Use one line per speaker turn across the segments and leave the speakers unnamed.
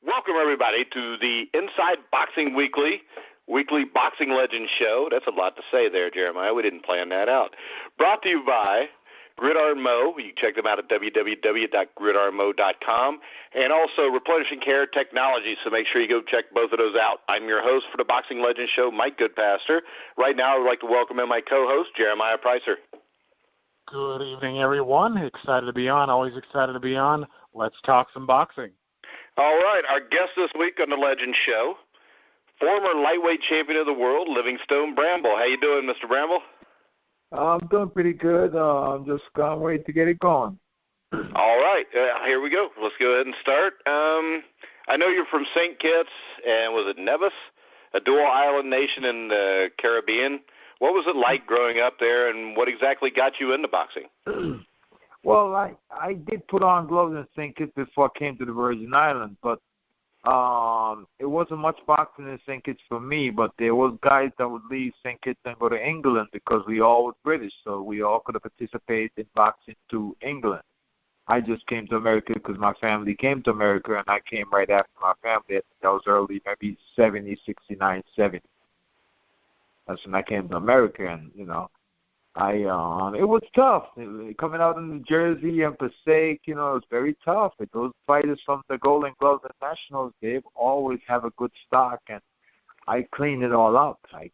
Welcome, everybody, to the Inside Boxing Weekly Boxing Legends Show. That's a lot to say there, Jeremiah. We didn't plan that out. Brought to you by Gridiron Mo. You can check them out at www.gridironmo.com. And also Replenishing Care Technology, so make sure you go check both of those out. I'm your host for the Boxing Legends Show, Mike Goodpaster. Right now, I would like to welcome in my co-host, Jeremiah Preisser.
Good evening, everyone. Excited to be on. Always excited to be on. Let's talk some boxing.
All right, our guest this week on the Legends Show, former lightweight champion of the world, Livingstone Bramble. How you doing, Mr. Bramble?
I'm doing pretty good. I'm just can't wait to get it going.
All right, here we go. Let's go ahead and start. I know you're from St. Kitts, and was it Nevis, a dual island nation in the Caribbean? What was it like growing up there, and what exactly got you into boxing?
Well, I did put on gloves in St. Kitts before I came to the Virgin Islands, but it wasn't much boxing in St. Kitts for me, but there was guys that would leave St. Kitts and go to England because we all were British, so we all could have participated in boxing to England. I just came to America because my family came to America, and I came right after my family. That was early, maybe 70, 69, 70. That's when I came to America, and, you know, it was tough. Coming out in New Jersey and Passaic, you know, it was very tough. But those fighters from the Golden Gloves and Nationals, they always have a good stock, and I cleaned it all up. And,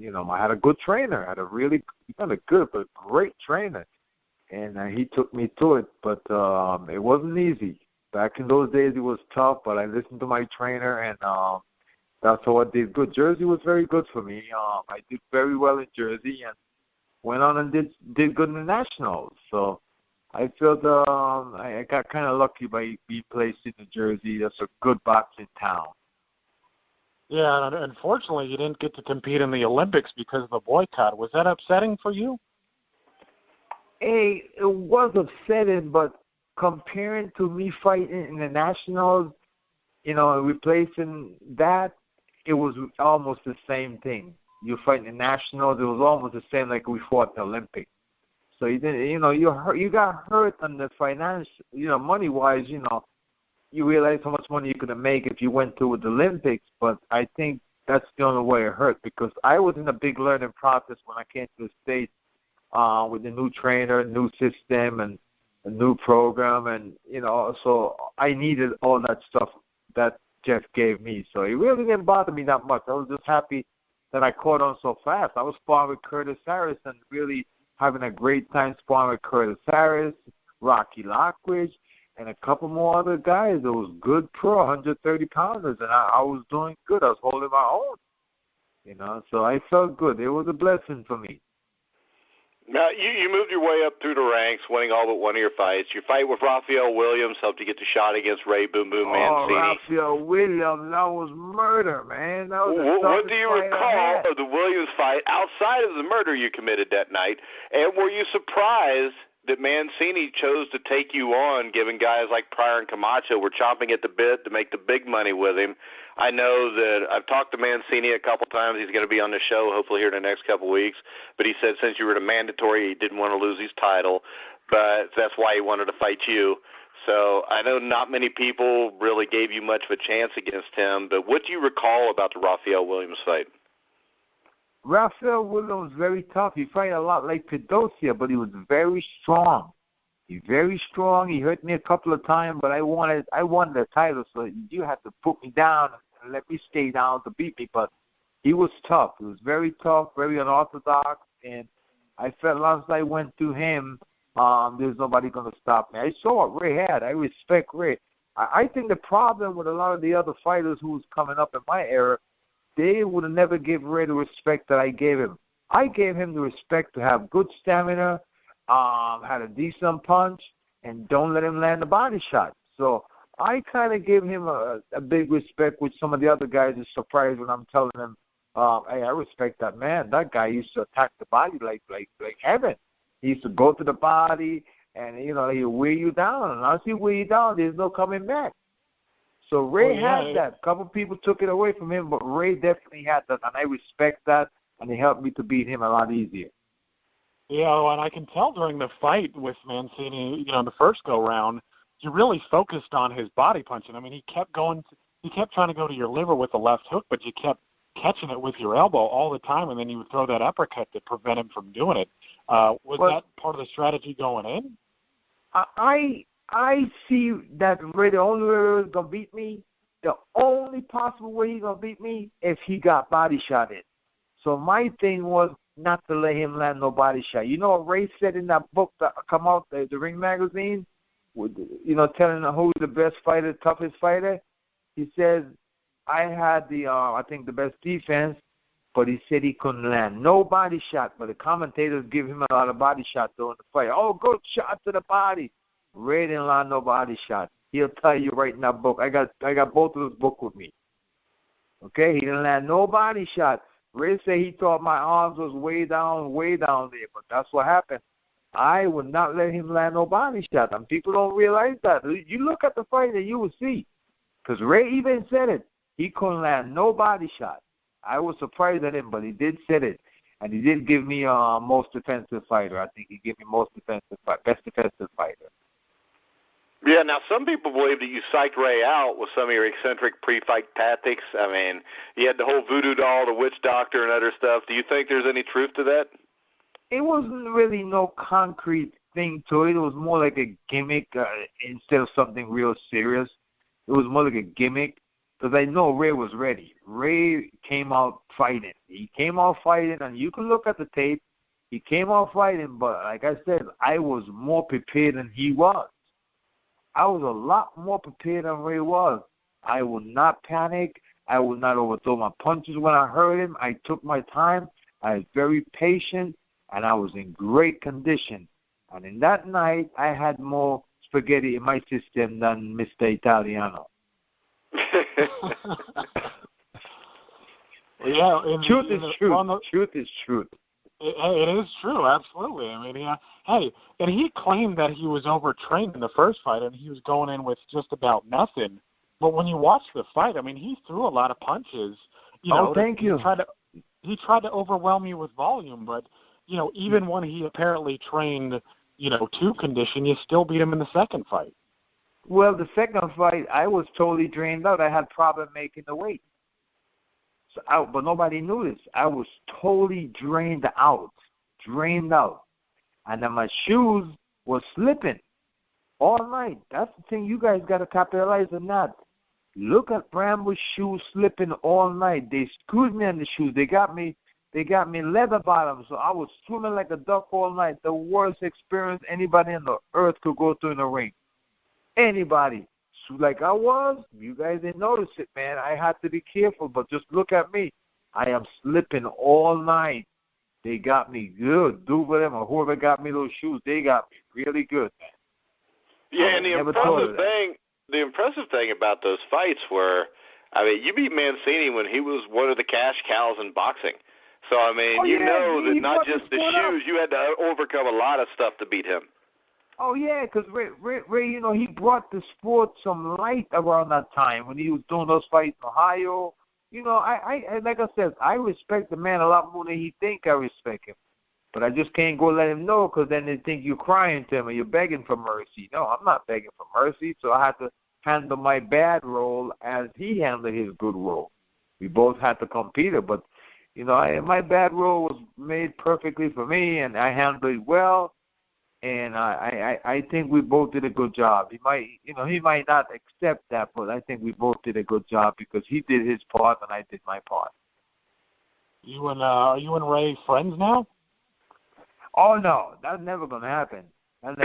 you know, I had a good trainer. I had not a good, but great trainer. And he took me to it, but it wasn't easy. Back in those days, it was tough, but I listened to my trainer, and that's how I did good. Jersey was very good for me. I did very well in Jersey and went on and did good in the Nationals. So I felt I got kind of lucky by being placed in New Jersey. That's a good boxing town.
Yeah, and unfortunately, you didn't get to compete in the Olympics because of the boycott. Was that upsetting for you?
Hey, it was upsetting, but comparing to me fighting in the Nationals, you know, replacing that, it was almost the same thing. You fight in the Nationals, it was almost the same like we fought the Olympics. So you didn't, you know, you got hurt on the finance, you know, money-wise, you know, you realize how much money you could make if you went to the Olympics. But I think that's the only way it hurt because I was in a big learning process when I came to the States with the new trainer, new system, and a new program, and you know, so I needed all that stuff that Jeff gave me. So it really didn't bother me that much. I was just happy that I caught on so fast. I was sparring with Curtis Harris and really having a great time sparring with Curtis Harris, Rocky Lockridge, and a couple more other guys. It was good pro 130-pounders, and I was doing good. I was holding my own, you know, so I felt good. It was a blessing for me.
Now, you moved your way up through the ranks, winning all but one of your fights. Your fight with Raphael Williams helped you get the shot against Ray Boom Boom Mancini.
Raphael Williams, that was murder, man. That was
what do you recall of the Williams fight outside of the murder you committed that night? And were you surprised that Mancini chose to take you on, given guys like Pryor and Camacho were chomping at the bit to make the big money with him? I know that I've talked to Mancini a couple times. He's going to be on the show hopefully here in the next couple of weeks. But he said since you were the mandatory, he didn't want to lose his title. But that's why he wanted to fight you. So I know not many people really gave you much of a chance against him. But what do you recall about the Raphael Williams fight?
Raphael Williams was very tough. He fought a lot like Pedosia, but he was very strong. He's very strong. He hurt me a couple of times, but I wanted the title, so you had to put me down and let me stay down to beat me. But he was tough. He was very tough, very unorthodox, and I felt once I went to him, there's nobody going to stop me. I saw what Ray had. I respect Ray. I think the problem with a lot of the other fighters who was coming up in my era, they would have never given Ray the respect that I gave him. I gave him the respect to have good stamina, had a decent punch, and don't let him land a body shot. So I kind of gave him a big respect, which some of the other guys are surprised when I'm telling them, hey, I respect that man. That guy used to attack the body like heaven. He used to go to the body, and, you know, he'll wear you down. And once he wear you down, there's no coming back. So Ray had that. A couple people took it away from him, but Ray definitely had that, and I respect that, and it helped me to beat him a lot easier.
Yeah, and I can tell during the fight with Mancini, you know, the first go-round, you really focused on his body punching. I mean, he kept trying to go to your liver with the left hook, but you kept catching it with your elbow all the time, and then you would throw that uppercut to prevent him from doing it. Was that part of the strategy going in?
I see that Ray, the only way he's going to beat me, the only possible way he's going to beat me, if he got body shot in. So my thing was not to let him land no body shot. You know what Ray said in that book that come out, the Ring magazine, with, you know, telling who's the best fighter, toughest fighter? He says, I had I think the best defense, but he said he couldn't land no body shot. But the commentators give him a lot of body shots during the fight. Oh, good shot to the body. Ray didn't land no body shot. He'll tell you right in that book. I got both of those books with me. Okay, he didn't land no body shot. Ray said he thought my arms was way down there, but that's what happened. I would not let him land no body shot, and people don't realize that. You look at the fight and you will see, because Ray even said it. He couldn't land no body shot. I was surprised at him, but he did say it, and he did give me most defensive fighter. I think he gave me best defensive fighter.
Yeah, now some people believe that you psyched Ray out with some of your eccentric pre-fight tactics. I mean, you had the whole voodoo doll, the witch doctor, and other stuff. Do you think there's any truth to that?
It wasn't really no concrete thing to it. It was more like a gimmick instead of something real serious. It was more like a gimmick because I know Ray was ready. Ray came out fighting. He came out fighting, and you can look at the tape. He came out fighting, but like I said, I was more prepared than he was. I was a lot more prepared than Ray was. I would not panic. I would not overthrow my punches when I heard him. I took my time. I was very patient, and I was in great condition. And in that night, I had more spaghetti in my system than Mr. Italiano.
Yeah,
truth is truth. Truth is truth.
It is true, absolutely. I mean, and he claimed that he was overtrained in the first fight and he was going in with just about nothing. But when you watch the fight, I mean, he threw a lot of punches.
Thank you.
He tried to overwhelm you with volume, but, even when he apparently trained, to condition, you still beat him in the second fight.
Well, the second fight, I was totally drained out. I had problem making the weight. But nobody knew this. I was totally drained out. And then my shoes were slipping all night. That's the thing you guys got to capitalize on that. Look at Bramble's shoes slipping all night. They screwed me on the shoes. They got me leather bottoms, so I was swimming like a duck all night. The worst experience anybody on the earth could go through in the ring. Anybody. Like I was, you guys didn't notice it, man. I had to be careful, but just look at me. I am slipping all night. They got me good. Do whatever. Whoever got me those shoes, they got me really good, man.
Yeah, and the impressive thing about those fights were, you beat Mancini when he was one of the cash cows in boxing. So, that not just the shoes, you had to overcome a lot of stuff to beat him.
Oh, yeah, because Ray, he brought the sport some light around that time when he was doing those fights in Ohio. I like I said, I respect the man a lot more than he think I respect him. But I just can't go let him know because then they think you're crying to him or you're begging for mercy. No, I'm not begging for mercy, so I had to handle my bad role as he handled his good role. We both had to compete, but, my bad role was made perfectly for me, and I handled it well. And I think we both did a good job. He might not accept that, but I think we both did a good job because he did his part and I did my part.
Are you and Ray friends now?
Oh no, that's never gonna happen. Well,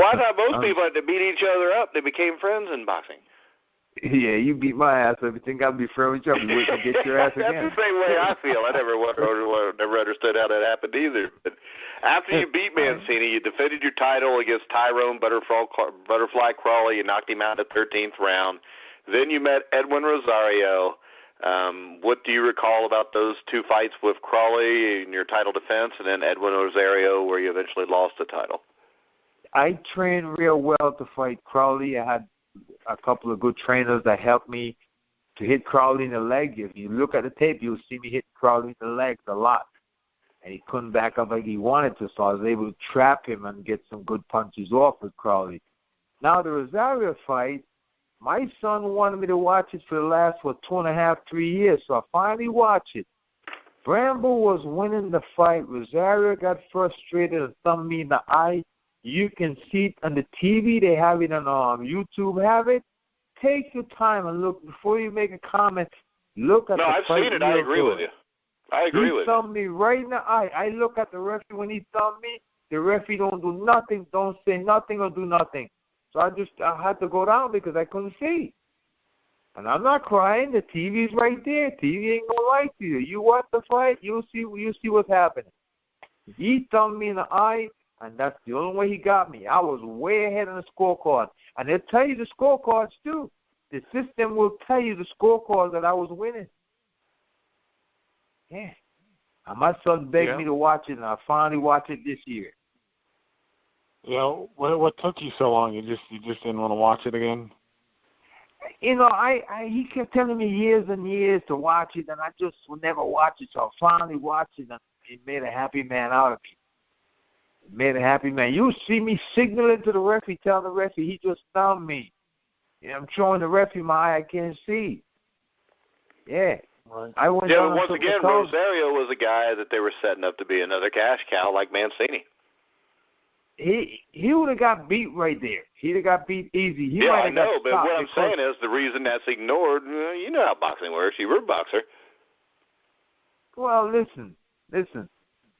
I thought most people had to beat each other up. They became friends in boxing.
Yeah, you beat my ass. If you think I'll be friends with you, I'll be waiting to get your ass again.
That's the same way I feel. I never understood how that happened either. But after you beat Mancini, you defended your title against Tyrone Butterfly Crawley. You knocked him out in the 13th round. Then you met Edwin Rosario. What do you recall about those two fights with Crawley in your title defense and then Edwin Rosario where you eventually lost the title?
I trained real well to fight Crawley. I had a couple of good trainers that helped me to hit Crawley in the leg. If you look at the tape, you'll see me hit Crawley in the legs a lot. and he couldn't back up like he wanted to, so I was able to trap him and get some good punches off with Crowley. Now, the Rosario fight, my son wanted me to watch it for the last, 2.5, 3 years, so I finally watched it. Bramble was winning the fight. Rosario got frustrated and thumbed me in the eye. You can see it on the TV. They have it on YouTube. Have it. Take your time and look before you make a comment. Look at the fight. No,
I've seen it. I agree with you. I agree with you.
He thumbed me right in the eye. I look at the referee when he thumbed me. The referee don't do nothing, don't say nothing or do nothing. So I had to go down because I couldn't see. And I'm not crying. The TV's right there. TV ain't gonna lie to you. You watch the fight, you'll see what's happening. He thumbed me in the eye, and that's the only way he got me. I was way ahead on the scorecard. And they'll tell you the scorecards too. The system will tell you the scorecards that I was winning. Yeah. And my son begged me to watch it, and I finally watched it this year.
What took you so long? You just didn't want to watch it again?
He kept telling me years and years to watch it, and I just would never watch it. So I finally watched it, and it made a happy man out of me. It made a happy man. You see me signaling to the referee, telling the referee he just thumbed me. I'm showing the referee my eye I can't see. Yeah.
Right.
But once again, Rosario was a guy that they were setting up to be another cash cow like Mancini.
He would have got beat right there. He'd have got beat easy.
I know, but what I'm saying is the reason that's ignored, you know how boxing works. You were a boxer.
Well, listen.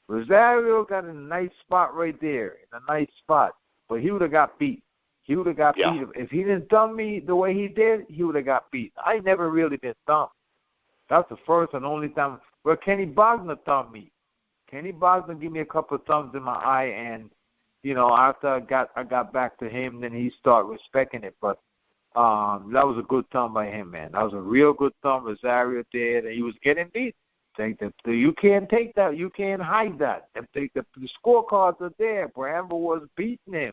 Rosario got in a nice spot right there, in a nice spot. But he would have got beat. He would have got beat. If he didn't thumb me the way he did, he would have got beat. I never really been thumbed. That's the first and only time. Well, Kenny Bogner thumbed me. Kenny Bogner gave me a couple of thumbs in my eye, and after I got back to him, then he started respecting it. But that was a good thumb by him, man. That was a real good thumb. Rosario did, and he was getting beat. You can't take that. You can't hide that. The scorecards are there. Bramble was beating him.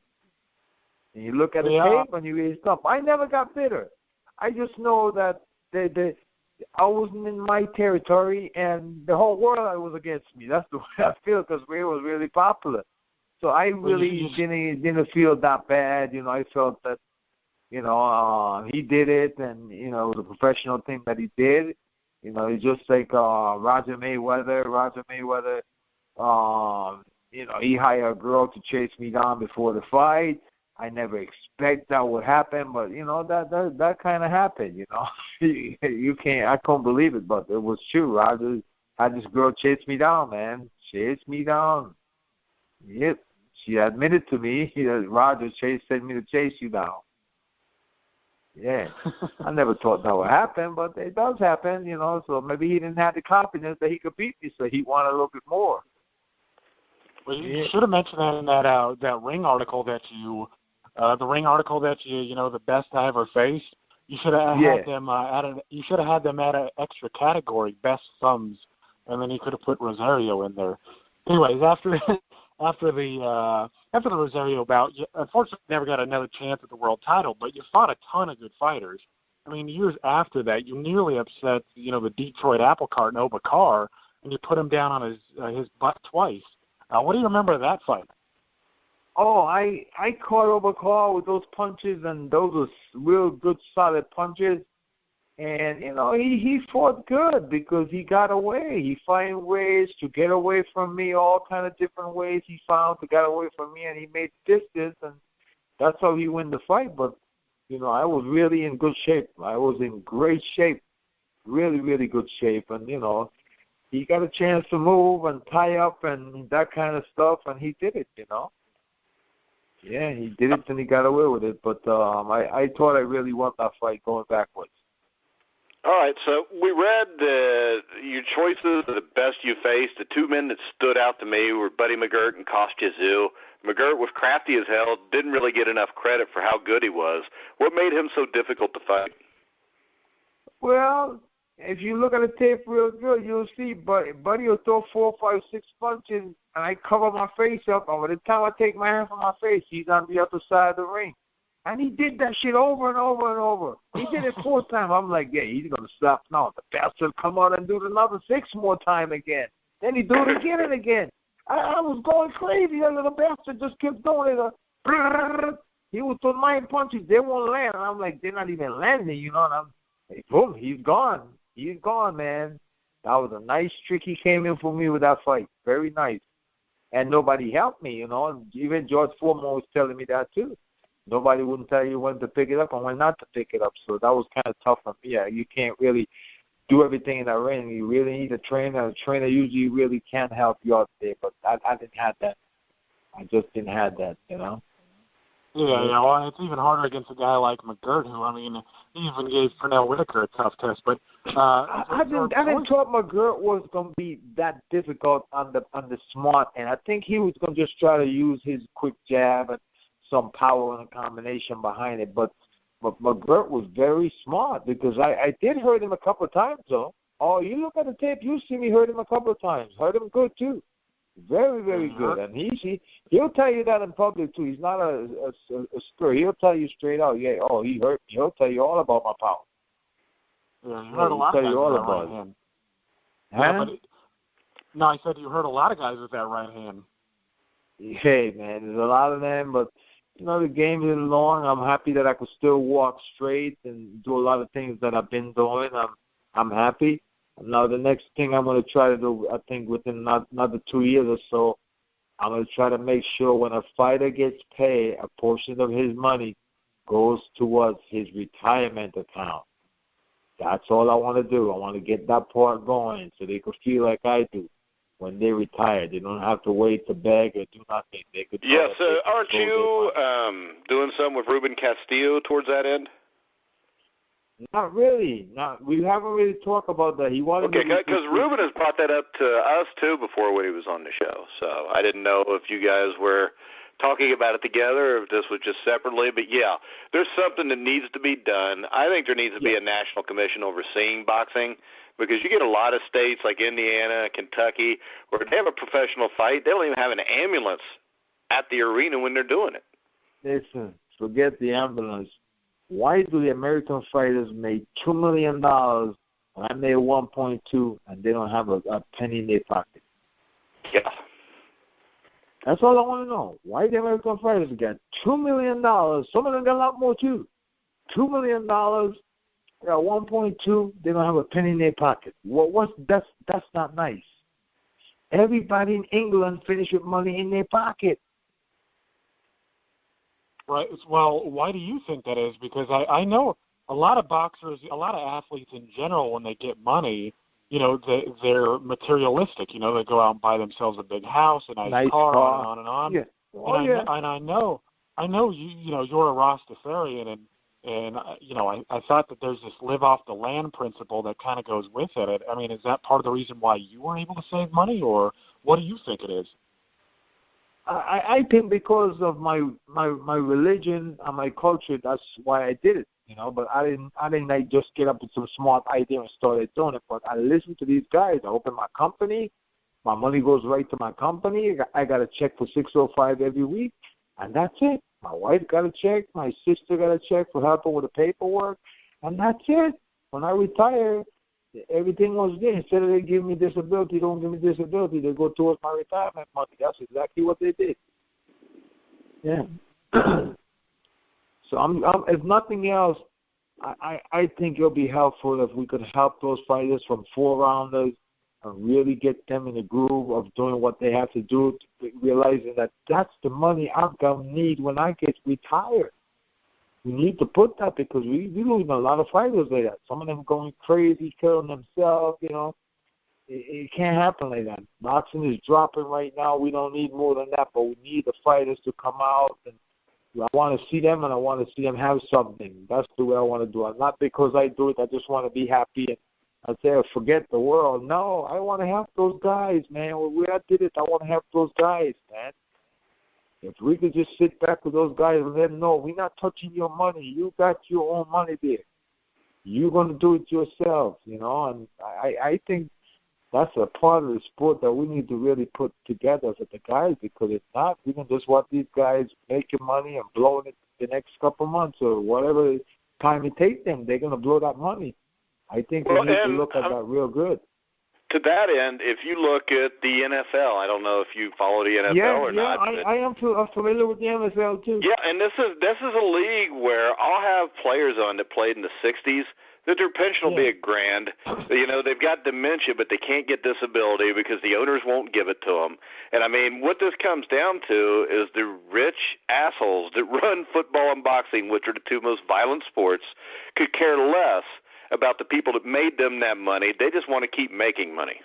And you look at the tape and you read stuff. I never got bitter. I just know that I wasn't in my territory, and the whole world was against me. That's the way I feel, because Ray was really popular. So I really didn't feel that bad. I felt that, he did it, and, it was a professional thing that he did. It's just like Roger Mayweather. He hired a girl to chase me down before the fight. I never expect that would happen, but, that kind of happened, You can't, I couldn't believe it, but it was true. Roger had this girl chase me down, man. Chase me down. Yep. She admitted to me, Roger sent me to chase you down. Yeah. I never thought that would happen, but it does happen, so maybe he didn't have the confidence that he could beat me, so he wanted a little bit more.
Well, you should have mentioned that in that ring article that you, the best I ever faced. You should have had them You should have had them add an extra category, best thumbs, and then you could have put Rosario in there. Anyways, after the Rosario bout, you unfortunately never got another chance at the world title, but you fought a ton of good fighters. I mean, years after that, you nearly upset, the Detroit apple cart, Noah Bakar, and you put him down on his butt twice. What do you remember of that fight?
Oh, I caught Obakar with those punches, and those were real good, solid punches. And, he fought good because he got away. He found ways to get away from me, all kind of different ways he found to get away from me, and he made distance, and that's how he won the fight. But, I was really in good shape. I was in great shape, really, really good shape. And, he got a chance to move and tie up and that kind of stuff, and he did it, Yeah, he did it, and he got away with it. But I thought I really won that fight going backwards.
All right, so we read your choices of the best you faced. The two men that stood out to me were Buddy McGirt and Kostya Tszyu. McGirt was crafty as hell, didn't really get enough credit for how good he was. What made him so difficult to fight?
Well, if you look at the tape real good, you'll see Buddy will throw 4, 5, 6 punches, and I cover my face up, and by the time I take my hand from my face, he's on the other side of the ring. And he did that shit over and over and over. He did it 4 times. I'm like, yeah, he's going to stop now. The bastard will come out and do it another 6 more times again. Then he do it again and again. I was going crazy. That little bastard just kept doing it. He was throwing my punches. They won't land. And I'm like, they're not even landing, you know. And I'm like, boom, he's gone. He's gone, man. That was a nice trick he came in for me with that fight. Very nice. And nobody helped me, you know. And even George Foreman was telling me that, too. Nobody wouldn't tell you when to pick it up and when not to pick it up. So that was kind of tough for me. Yeah, you can't really do everything in that ring. You really need a trainer. A trainer usually really can help you out there. But I didn't have that. I just didn't have that, you know.
Yeah, well, it's even harder against a guy like McGirt, who, I mean, he even gave Pernell Whitaker a tough test. But
I didn't thought McGirt was going to be that difficult on the smart end. I think he was going to just try to use his quick jab and some power and a combination behind it. But McGirt was very smart because I did hurt him a couple of times, though. Oh, you look at the tape, you see me hurt him a couple of times. Hurt him good, too. Very, very good. And he'll tell you that in public, too. He's not a screw. He'll tell you straight out, yeah, oh, he hurt me. He'll tell you all about my power.
Yeah, you heard a lot of guys with that right hand.
Huh?
No, I said you heard a lot of guys with that right hand.
Hey, man, there's a lot of them, but, you know, the game is long. I'm happy that I could still walk straight and do a lot of things that I've been doing. I'm happy. Now, the next thing I'm going to try to do, I think within another 2 years or so, I'm going to try to make sure when a fighter gets paid, a portion of his money goes towards his retirement account. That's all I want to do. I want to get that part going so they could feel like I do when they retire. They don't have to wait to beg or do nothing. They could.
Yes, aren't you doing something with Ruben Castillo towards that end?
Not really. We haven't really talked about that. He wanted.
Okay, because Ruben has brought that up to us too before when he was on the show. So I didn't know if you guys were talking about it together or if this was just separately. But yeah, there's something that needs to be done. I think there needs to be a national commission overseeing boxing because you get a lot of states like Indiana, Kentucky, where they have a professional fight. They don't even have an ambulance at the arena when they're doing it.
Listen, forget the ambulance. Why do the American fighters make $2 million and I made 1.2 and they don't have a penny in their pocket?
Yeah.
That's all I want to know. Why the American fighters got $2 million? Some of them got a lot more too. $2 million, got 1.2. They don't have a penny in their pocket. That's not nice. Everybody in England finished with money in their pocket.
Right. Well, why do you think that is? Because I know a lot of boxers, a lot of athletes in general, when they get money, you know, they're materialistic. You know, they go out and buy themselves a big house, a nice car, on and on.
Yeah.
And I know you know, you're a Rastafarian, and you know, I thought that there's this live off the land principle that kind of goes with it. I mean, is that part of the reason why you were able to save money, or what do you think it is?
I think because of my religion and my culture, that's why I did it, you know. But I didn't like just get up with some smart idea and started doing it. But I listened to these guys. I opened my company. My money goes right to my company. I got a check for $605 every week, and that's it. My wife got a check. My sister got a check for helping with the paperwork, and that's it. When I retire, everything was there. Instead of they give me disability, don't give me disability, they go towards my retirement money. That's exactly what they did. Yeah. So I'm if nothing else, I think it'll be helpful if we could help those fighters from 4-rounders and really get them in the groove of doing what they have to do, realizing that that's the money I'm going to need when I get retired. We need to put that because we losing a lot of fighters like that. Some of them going crazy, killing themselves, you know. It can't happen like that. Boxing is dropping right now. We don't need more than that, but we need the fighters to come out. And I want to see them, and I want to see them have something. That's the way I want to do it. Not because I do it. I just want to be happy and I say, forget the world. No, I want to help those guys, man. When I did it, I want to help those guys, man. If we could just sit back with those guys and let them know, we're not touching your money. You got your own money there. You're going to do it yourself, you know. And I think that's a part of the sport that we need to really put together for the guys, because if not, we can just watch these guys making money and blowing it the next couple months or whatever time it takes them. They're going to blow that money. I think we need to look at that real good.
to that end, if you look at the NFL, I don't know if you follow the NFL or not.
I am familiar with the NFL too.
Yeah, and this is a league where I'll have players on that played in the 60s that their pension will be $1,000. You know, they've got dementia, but they can't get disability because the owners won't give it to them. And, I mean, what this comes down to is the rich assholes that run football and boxing, which are the two most violent sports, could care less about the people that made them that money. They just want to keep making money.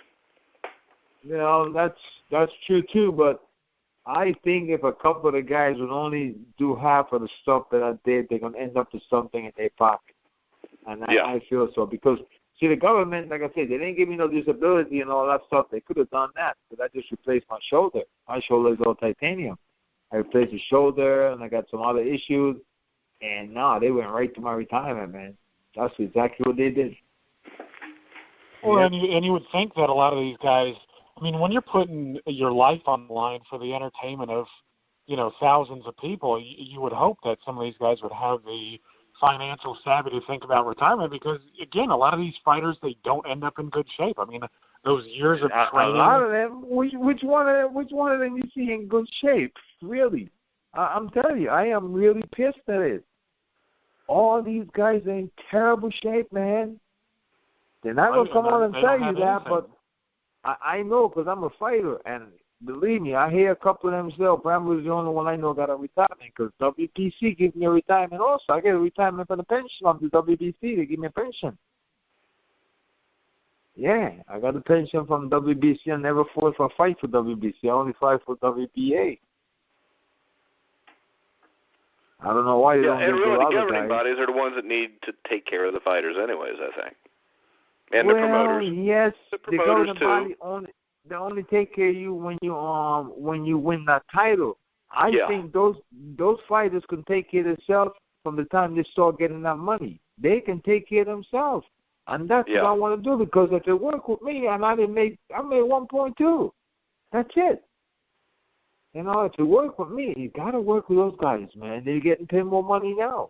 You know, that's true too, but I think if a couple of the guys would only do half of the stuff that I did, they're going to end up with something in their pocket. And I feel so because, see, the government, like I said, they didn't give me no disability and all that stuff. They could have done that, but I just replaced my shoulder. My shoulder is all titanium. I replaced the shoulder, and I got some other issues. And, no, they went right to my retirement, man. That's exactly what they did.
Well, and you would think that a lot of these guys, I mean, when you're putting your life on the line for the entertainment of, you know, thousands of people, you would hope that some of these guys would have the financial savvy to think about retirement because, again, a lot of these fighters, they don't end up in good shape. I mean, those years of training.
A lot of them, which one of them you see in good shape? Really? I'm telling you, I am really pissed at it. All these guys are in terrible shape, man. They're not going to come on and tell you that, but I know because I'm a fighter, and believe me, I hear a couple of them say, Bramble is the only one I know got a retirement because WBC gives me a retirement also. I get a retirement for the pension from the WBC. They give me a pension. Yeah, I got a pension from WBC. I never fought for a fight for WBC. I only fight for WBA. I don't know why they don't give
really,
the other
governing
guys.
bodies are the ones that need to take care of the fighters anyways, I think. And the promoters.
Yes,
the governing
body they only take care of you when you win that title. I think those fighters can take care of themselves from the time they start getting that money. They can take care of themselves. And that's what I want to do because if they work with me and I made 1.2. That's it. You know, if you work with me, you got to work with those guys, man. They're getting paid more money now.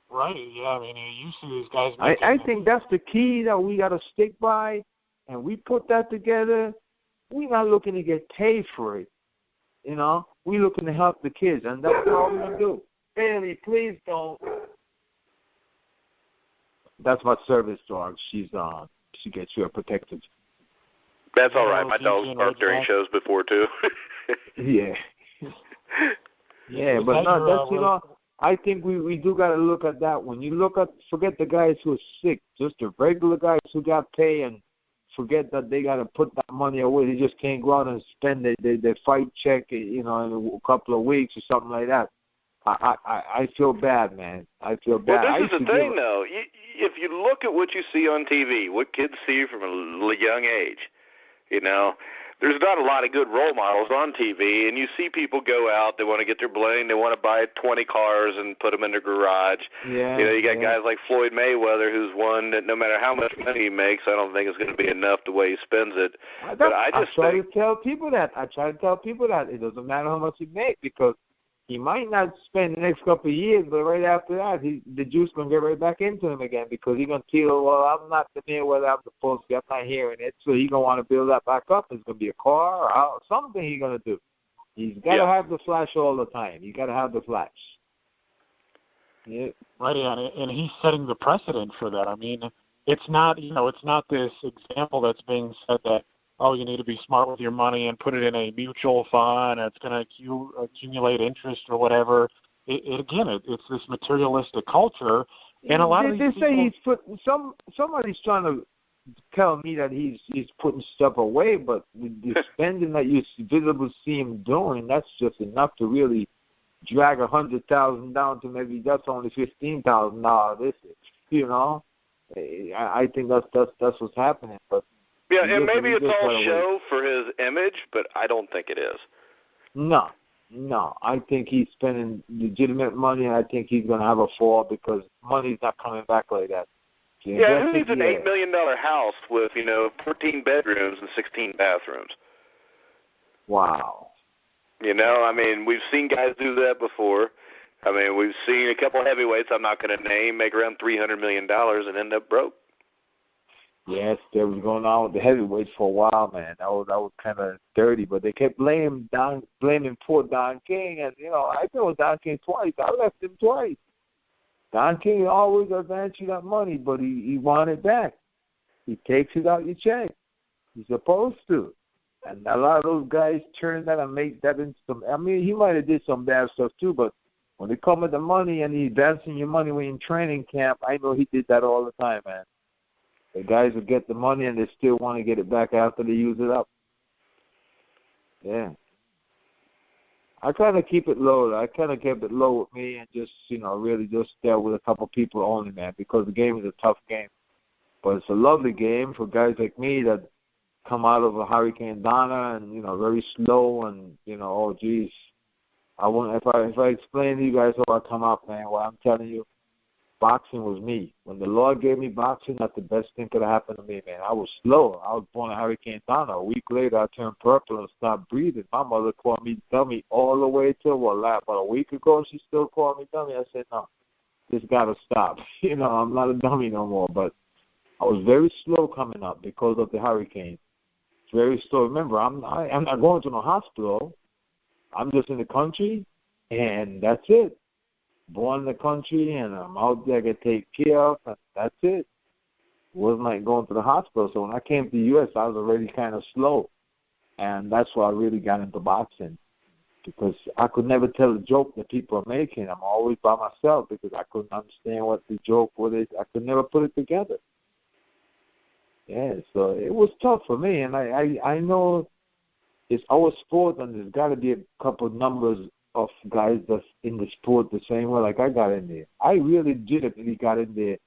Right, yeah. I mean, you see these guys.
I think that's the key that we got to stick by, and we put that together. We're not looking to get paid for it. You know, we're looking to help the kids, and that's all we're going to do. Bailey, please don't. That's my service dog. She gets you a protective.
That's all right. My dog's barked during shows before, too.
Yeah. Yeah, but no, that's, you know, I think we do got to look at that. When you look at, forget the guys who are sick, just the regular guys who got paid and forget that they got to put that money away. They just can't go out and spend their fight check, you know, in a couple of weeks or something like that. I feel bad, man. I feel bad.
Well, this is the thing, though. If you look at what you see on TV, what kids see from a young age, you know, there's not a lot of good role models on TV, and you see people go out, they want to get their bling, they want to buy 20 cars and put them in their garage.
Yeah,
you know, you got guys like Floyd Mayweather, who's one that no matter how much money he makes, I don't think it's going to be enough the way he spends it. I try to tell people that. It doesn't matter how much he makes because he might not spend the next couple of years, but right after that, the juice going to get right back into him again because he's going to feel, well, I'm not the man whether I'm supposed to be. I'm not hearing it. So he's going to want to build that back up. It's going to be a car or something he's going to do. He's got to have the flash all the time. You got to have the flash. Yeah.
Right, and he's setting the precedent for that. I mean, it's not this example that's being said that, oh, you need to be smart with your money and put it in a mutual fund. It's going to accumulate interest or whatever. It's this materialistic culture, and a lot of these
say he's putting somebody's trying to tell me that he's putting stuff away, but the spending that you visibly see him doing, that's just enough to really drag $100,000 down to maybe that's only $15,000. This is, you know, I think that's what's happening, but.
Yeah, and maybe it's all show for his image, but I don't think it is.
No. I think he's spending legitimate money, and I think he's going to have a fall because money's not coming back like that.
Yeah, who needs an $8 million house with, 14 bedrooms and 16 bathrooms?
Wow.
You know, I mean, we've seen guys do that before. I mean, we've seen a couple of heavyweights I'm not going to name make around $300 million and end up broke.
Yes, they was going on with the heavyweights for a while, man. That was kind of dirty, but they kept blaming poor Don King, and I told Don King twice. I left him twice. Don King always advanced you that money, but he wanted it back. He takes it out your check. He's supposed to. And a lot of those guys turn that and make that into some. I mean, he might have did some bad stuff too, but when they come with the money and he's advancing your money when you're in training camp, I know he did that all the time, man. The guys will get the money and they still want to get it back after they use it up. Yeah. I kind of keep it low. I kind of kept it low with me and just, really just dealt with a couple people only, man, because the game is a tough game. But it's a lovely game for guys like me that come out of a Hurricane Donna and, very slow and, oh, geez. If I explain to you guys how I come up, man, well, I'm telling you, boxing was me. When the Lord gave me boxing, that's the best thing could have happened to me, man. I was slow. I was born in Hurricane Donna. A week later, I turned purple and stopped breathing. My mother called me dummy all the way till about a week ago. She still called me dummy. I said, no, this got to stop. I'm not a dummy no more. But I was very slow coming up because of the hurricane. It's very slow. Remember, I'm not going to no hospital. I'm just in the country, and that's it. Born in the country, and I'm out there, I get taken care of, and that's it. It wasn't like going to the hospital. So when I came to the U.S., I was already kind of slow, and that's why I really got into boxing, because I could never tell a joke that people are making. I'm always by myself because I couldn't understand what the joke was. I could never put it together. Yeah, so it was tough for me, and I know it's our sport, and there's got to be a couple numbers of guys that's in the sport the same way like I got in there. I really legitimately got in there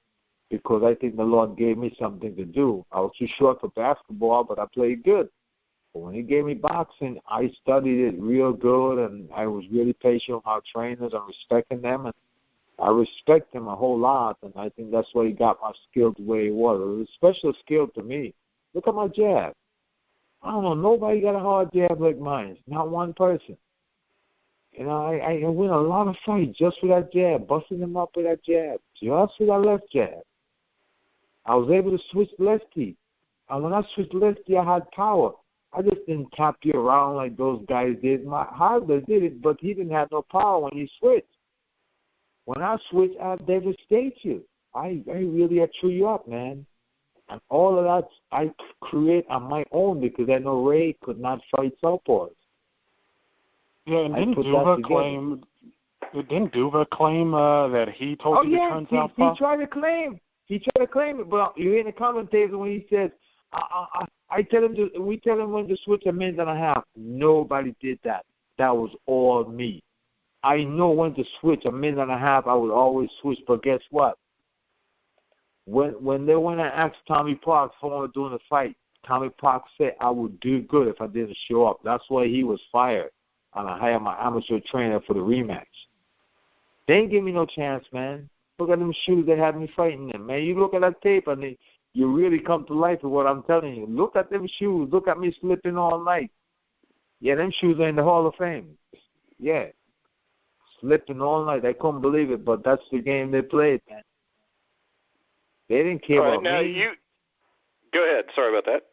because I think the Lord gave me something to do. I was too short for basketball, but I played good. But when he gave me boxing, I studied it real good, and I was really patient with our trainers and respecting them, and I respect them a whole lot, and I think that's why he got my skill the way it was. It was a special skill to me. Look at my jab. I don't know, nobody got a hard jab like mine. Not one person. I win a lot of fights just with that jab, busting them up with that jab, just with that left jab. I was able to switch lefty. And when I switched lefty, I had power. I just didn't tap you around like those guys did. My Hardler did it, but he didn't have no power when he switched. When I switch, I devastate you. I really chew you up, man. And all of that I create on my own because I know Ray could not fight southpaws.
Yeah, and didn't Duva claim that he told you to turn southpaw?
He tried to claim. It, but you hear the commentators when he says, we tell him when to switch a minute and a half. Nobody did that. That was all me. I know when to switch a minute and a half. I would always switch, but guess what? When they went and asked Tommy Parks for doing the fight, Tommy Parks said I would do good if I didn't show up. That's why he was fired. And I hired my amateur trainer for the rematch. They ain't give me no chance, man. Look at them shoes they had me fighting them, man. You look at that tape and you really come to life with what I'm telling you. Look at them shoes. Look at me slipping all night. Yeah, them shoes are in the Hall of Fame. Yeah. Slipping all night. I couldn't believe it, but that's the game they played, man. They didn't care about me.
Go ahead. Sorry about that.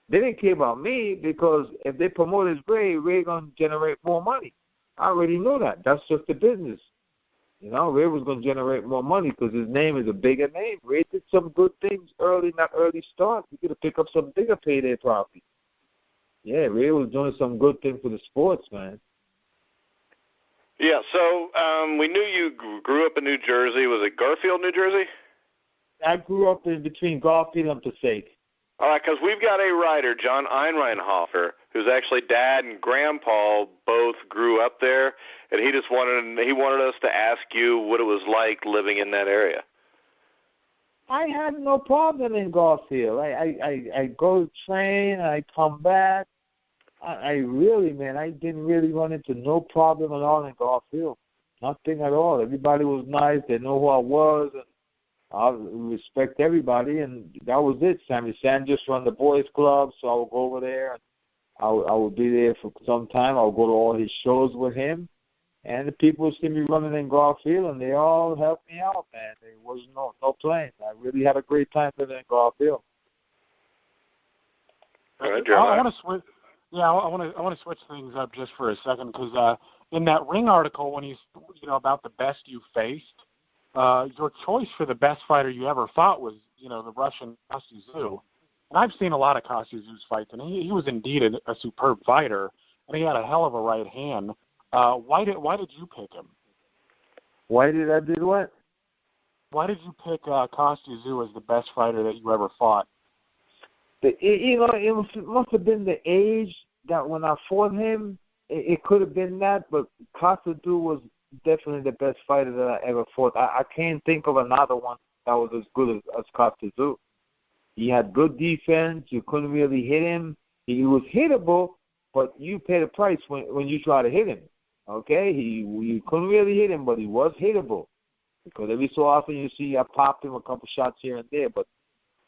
They didn't care about me because if they promoted Ray going to generate more money. I already know that. That's just the business. Ray was going to generate more money because his name is a bigger name. Ray did some good things early, not early start. He could have picked up some bigger payday profit. Yeah, Ray was doing some good things for the sports, man.
Yeah, so we knew you grew up in New Jersey. Was it Garfield, New Jersey?
I grew up in between Garfield and Passaic.
All right, because we've got a writer, John Einreinhofer, who's actually dad and grandpa both grew up there, and he wanted us to ask you what it was like living in that area.
I had no problem in Garfield. I go to train, I come back. I really, man, I didn't really run into no problem at all in Garfield. Nothing at all. Everybody was nice. They know who I was. And I respect everybody, and that was it. Sammy Sanders run the boys' club, so I would go over there. I would be there for some time. I would go to all his shows with him, and the people would see me running in Garfield, and they all helped me out, man. There was no plans. I really had a great time living in Garfield.
I want to switch. Yeah, I want to switch things up just for a second because in that Ring article, when he's about the best you faced, your choice for the best fighter you ever fought was the Russian Kostya Tszyu. And I've seen a lot of Kostya Tszyu's fights, and he was indeed a superb fighter, and he had a hell of a right hand. Why did you pick him?
Why did I do what?
Why did you pick Kostya Tszyu as the best fighter that you ever fought?
It must have been the age that when I fought him, it could have been that, but Kostya Tszyu was definitely the best fighter that I ever fought. I can't think of another one that was as good as Kostya Tszyu. He had good defense. You couldn't really hit him. He was hittable, but you pay the price when you try to hit him. Okay? You couldn't really hit him, but he was hittable. Because every so often you see I popped him a couple shots here and there, but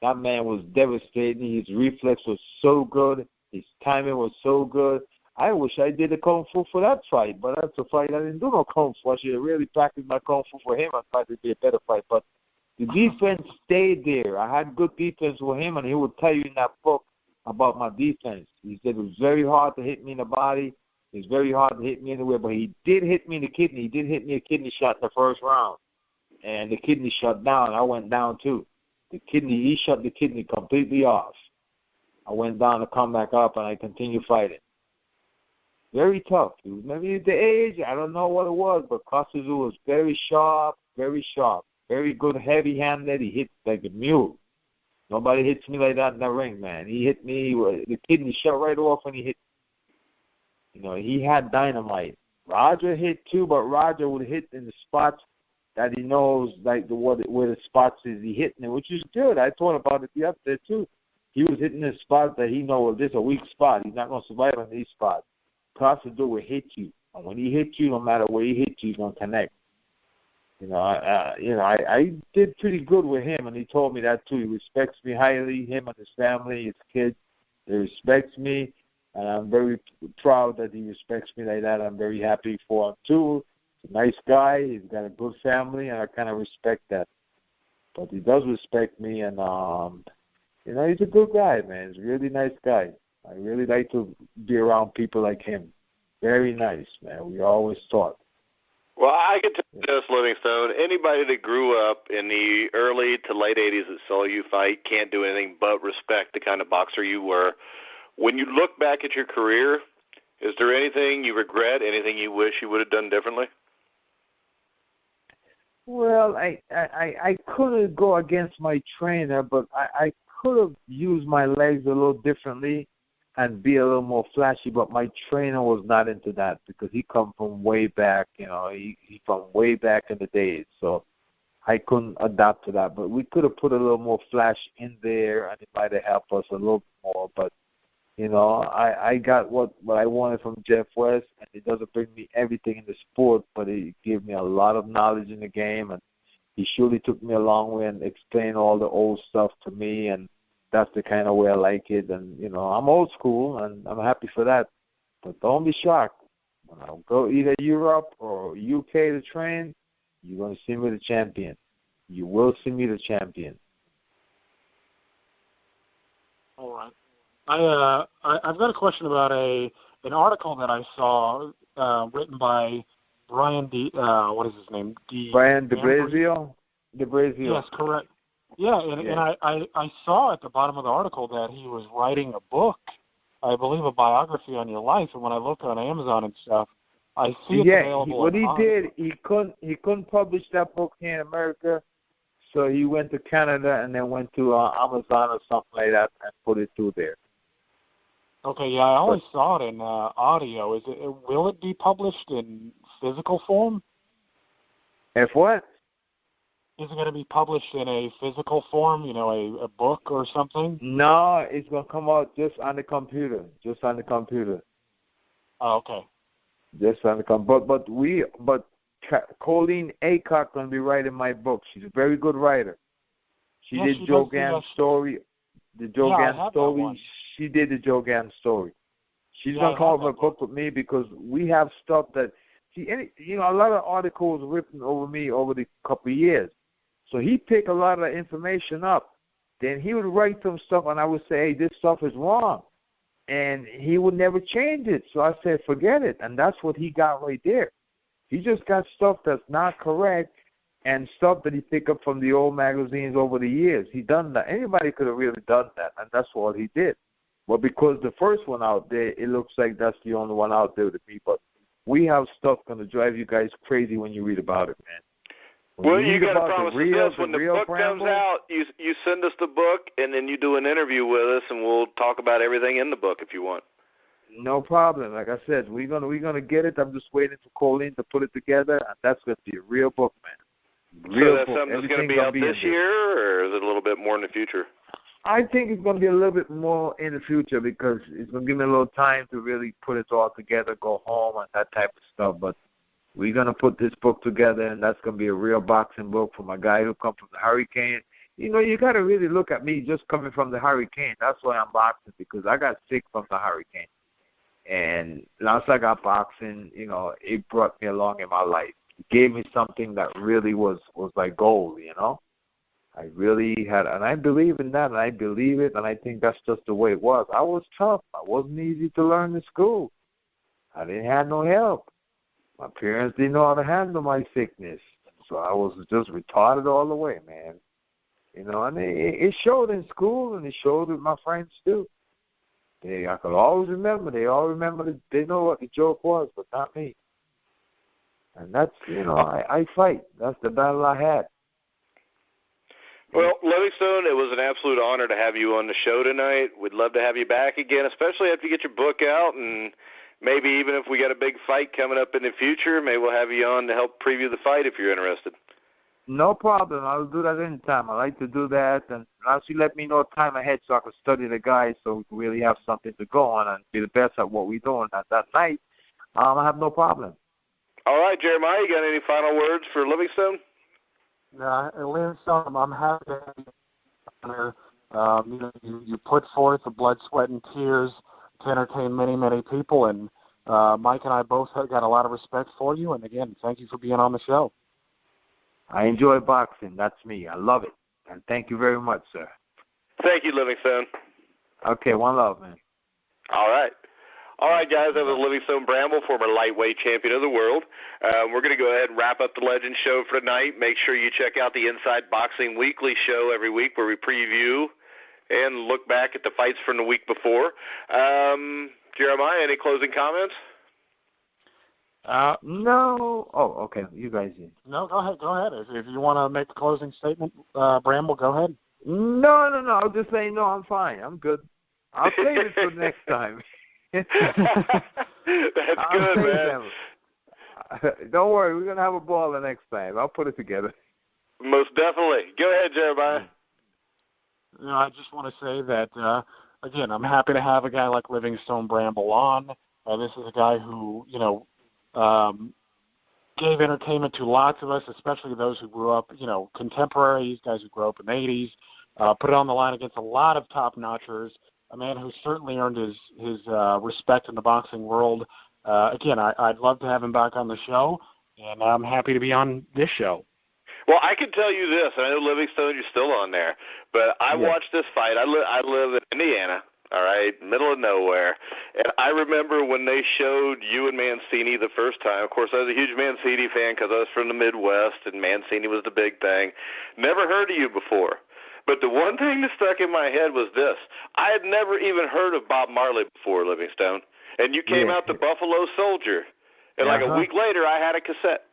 that man was devastating. His reflex was so good. His timing was so good. I wish I did the Kung Fu for that fight, but that's a fight I didn't do no Kung Fu. I should have really practiced my Kung Fu for him. I thought it would be a better fight, but the defense stayed there. I had good defense with him, and he would tell you in that book about my defense. He said it was very hard to hit me in the body. It was very hard to hit me anywhere, but he did hit me in the kidney. He did hit me a kidney shot in the first round, and the kidney shut down. I went down too. He shut the kidney completely off. I went down to come back up, and I continued fighting. Very tough. Maybe the age, I don't know what it was, but Kostya Tszyu was very sharp, very good, heavy-handed. He hit like a mule. Nobody hits me like that in the ring, man. He hit me, the kidney shut right off when he hit me. He had dynamite. Roger hit too, but Roger would hit in the spots that he knows, like where the spots is he hitting it, which is good. I thought about it the other day too. He was hitting the spots that he knows this is a weak spot. He's not going to survive on these spots. Kostya Tszyu will hit you, and when he hits you, no matter where he hits you, he's going to connect. I did pretty good with him, and he told me that too. He respects me highly, him and his family, his kids. They respect me, and I'm very proud that he respects me like that. I'm very happy for him too. He's a nice guy. He's got a good family, and I kind of respect that. But he does respect me, and he's a good guy, man. He's a really nice guy. I really like to be around people like him. Very nice, man. We always talk.
Well, I can tell you this, Livingstone, anybody that grew up in the early to late 80s that saw you fight can't do anything but respect the kind of boxer you were. When you look back at your career, is there anything you regret, anything you wish you would have done differently?
Well, I couldn't go against my trainer, but I could have used my legs a little differently and be a little more flashy, but my trainer was not into that because he come from way back, he from way back in the days, so I couldn't adapt to that. But we could have put a little more flash in there, and it might have helped us a little more. But, I got what I wanted from Jeff West, and it doesn't bring me everything in the sport, but it gave me a lot of knowledge in the game, and he surely took me a long way and explained all the old stuff to me, and that's the kind of way I like it. And, I'm old school, and I'm happy for that. But don't be shocked. When I go either Europe or UK to train, you're going to see me the champion. You will see me the champion.
All right. I've got a question about an article that I saw written by Brian what is his name?
Brian DeBrazio? DeBrazio.
Yes, correct. Yeah, and I saw at the bottom of the article that he was writing a book, I believe a biography on your life, and when I look on Amazon and stuff, I see it's available.
What he did, he couldn't publish that book here in America, so he went to Canada and then went to Amazon or something like that and put it through there.
Okay, yeah, I only saw it in audio. Will it be published in physical form?
If what?
Is it going to be published in a physical form, a book or something?
No, it's going to come out just on the computer.
Oh, okay.
Just on the computer. But Colleen Aycock going to be writing my book. She's a very good writer. She did Joe Gann's story. The Joe Gann story. She did the Joe Gann story. She's going to come up with a book with me because we have stuff that, a lot of articles written over me over the couple of years. So he picked a lot of information up. Then he would write some stuff, and I would say, hey, this stuff is wrong. and he would never change it. So I said, forget it, and that's what he got right there. He just got stuff that's not correct and stuff that he picked up from the old magazines over the years. He done that. Anybody could have really done that, and that's what he did. But because the first one out there, it looks like that's the only one out there to me. But we have stuff going to drive you guys crazy when you read about it, man.
Well, you got to promise us this. When the book comes out, you send us the book, and then you do an interview with us, and we'll talk about everything in the book if you want.
No problem. Like I said, we're gonna get it. I'm just waiting for Colleen to put it together, and that's going to be a real book, man.
So that's something that's going to be out this year, or is it a little bit more in the future?
I think it's going to be a little bit more in the future because it's going to give me a little time to really put it all together, go home, and that type of stuff. But we're going to put this book together, and that's going to be a real boxing book from a guy who comes from the Hurricane. You know, you got to really look at me just coming from the Hurricane. That's why I'm boxing, because I got sick from the Hurricane. And once I got boxing, you know, it brought me along in my life. It gave me something that really was like gold, you know. I really had, and I believe in that, and I believe it, and I think that's just the way it was. I was tough. I wasn't easy to learn in school. I didn't have no help. My parents didn't know how to handle my sickness, so I was just retarded all the way, man. You know, and it showed in school, and it showed with my friends too. I could always remember. They all remember. They know what the joke was, but not me. And that's, you know, I fight. That's the battle I had.
Well, Livingstone, it was an absolute honor to have you on the show tonight. We'd love to have you back again, especially after you get your book out, and maybe even if we got a big fight coming up in the future, maybe we'll have you on to help preview the fight if you're interested.
No problem. I'll do that anytime. I like to do that, and once you let me know time ahead so I can study the guys so we can really have something to go on and be the best at what we're doing at that night, I have no problem.
All right, Jeremiah, you got any final words for Livingstone?
Livingstone, I'm happy to have you here. You put forth the blood, sweat, and tears to entertain many, many people, and Mike and I both have got a lot of respect for you. And again, thank you for being on the show.
I enjoy boxing. That's me. I love it. And thank you very much, sir.
Thank you, Livingstone.
Okay, one love, man.
All right. All right, guys, that was Livingstone Bramble, former lightweight champion of the world. We're going to go ahead and wrap up the Legend Show for tonight. Make sure you check out the Inside Boxing Weekly show every week where we preview and look back at the fights from the week before. Jeremiah, any closing comments?
No. Oh, okay. You guys did.
No, go ahead. If you want to make the closing statement, Bramble, go ahead.
No. I'll just say no. I'm fine. I'm good. I'll save it for next time.
That's good, man.
Don't worry. We're gonna have a ball the next time. I'll put it together.
Most definitely. Go ahead, Jeremiah.
You know, I just want to say that again, I'm happy to have a guy like Livingstone Bramble on. This is a guy who, you know, gave entertainment to lots of us, especially those who grew up, you know, contemporaries, guys who grew up in the 80s, put it on the line against a lot of top-notchers, a man who certainly earned his respect in the boxing world. Again, I'd love to have him back on the show, and I'm happy to be on this show.
Well, I can tell you this, and I know Livingstone, you're still on there, but I watched this fight. I live in Indiana, all right, middle of nowhere, and I remember when they showed you and Mancini the first time. Of course, I was a huge Mancini fan because I was from the Midwest, and Mancini was the big thing. Never heard of you before. But the one thing that stuck in my head was this. I had never even heard of Bob Marley before, Livingstone, and you came out the Buffalo Soldier, and like a week later I had a cassette.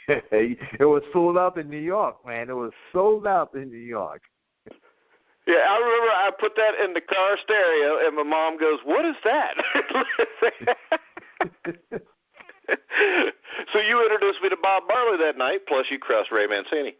It was sold out in New York, man. It was sold out in New York.
Yeah, I remember I put that in the car stereo, and my mom goes, "What is that?" So you introduced me to Bob Marley that night, plus you crushed Ray Mancini.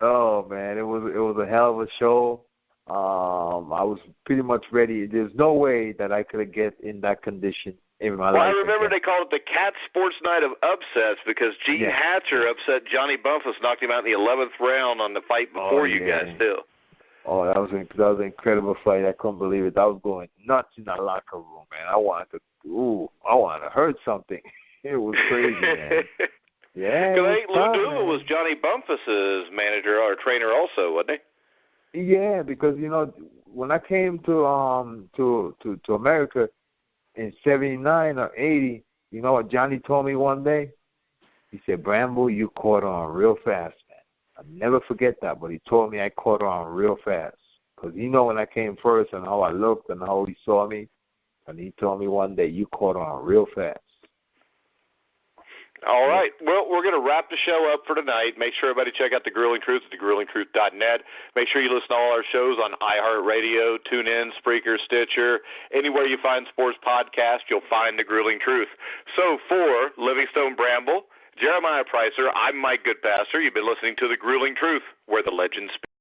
Oh, man, it was a hell of a show. I was pretty much ready. There's no way that I could get in that condition in my life.
Well, I remember they called it the Cat Sports Night of Upsets because Gene Hatcher upset Johnny Bumpus, knocked him out in the 11th round on the fight before you guys, too. Oh,
that was an incredible fight. I couldn't believe it. I was going nuts in that locker room, man. I wanted to hurt something. It was crazy, man. Yeah.
Because Lou Doolittle was Johnny Bumpus's manager or trainer also, wasn't he?
Yeah, because when I came to America in '79 or '80, you know what Johnny told me one day? He said, "Bramble, you caught on real fast, man." I'll never forget that. But he told me I caught on real fast because when I came first and how I looked and how he saw me, and he told me one day, "You caught on real fast."
All right. Well, we're going to wrap the show up for tonight. Make sure everybody check out The Grilling Truth at thegrilling.truth.net. Make sure you listen to all our shows on iHeartRadio, TuneIn, Spreaker, Stitcher. Anywhere you find sports podcasts, you'll find The Grilling Truth. So for Livingstone Bramble, Jeremiah Preisser, I'm Mike Goodpaster. You've been listening to The Grilling Truth, where the legends speak.